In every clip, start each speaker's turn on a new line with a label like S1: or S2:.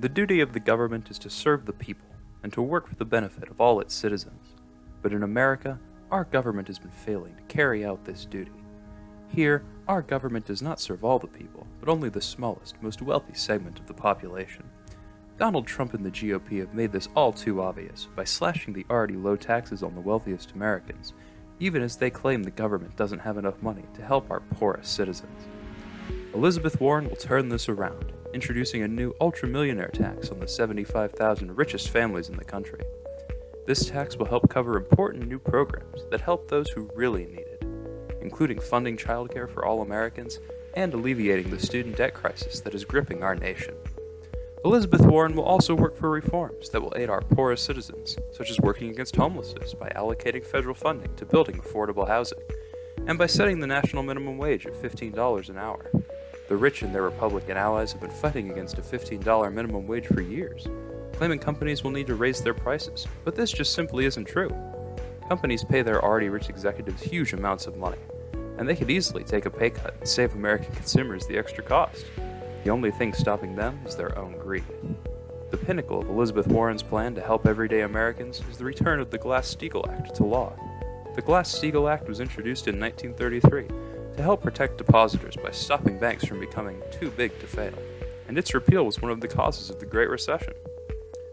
S1: The duty of the government is to serve the people and to work for the benefit of all its citizens. But in America, our government has been failing to carry out this duty. Here, our government does not serve all the people, but only the smallest, most wealthy segment of the population. Donald Trump and the GOP have made this all too obvious by slashing the already low taxes on the wealthiest Americans, even as they claim the government doesn't have enough money to help our poorest citizens. Elizabeth Warren will turn this around, introducing a new ultra-millionaire tax on the 75,000 richest families in the country. This tax will help cover important new programs that help those who really need it, including funding childcare for all Americans and alleviating the student debt crisis that is gripping our nation. Elizabeth Warren will also work for reforms that will aid our poorest citizens, such as working against homelessness by allocating federal funding to building affordable housing, and by setting the national minimum wage at $15 an hour. The rich and their Republican allies have been fighting against a $15 minimum wage for years, claiming companies will need to raise their prices, but this just simply isn't true. Companies pay their already rich executives huge amounts of money, and they could easily take a pay cut and save American consumers the extra cost. The only thing stopping them is their own greed. The pinnacle of Elizabeth Warren's plan to help everyday Americans is the return of the Glass-Steagall Act to law. The Glass-Steagall Act was introduced in 1933 to help protect depositors by stopping banks from becoming too big to fail, and its repeal was one of the causes of the Great Recession.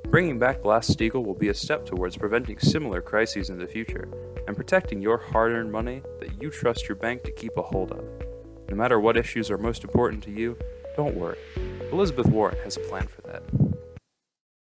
S1: Bringing back Glass-Steagall will be a step towards preventing similar crises in the future and protecting your hard-earned money that you trust your bank to keep a hold of. No matter what issues are most important to you, don't worry. Elizabeth Warren has a plan for that.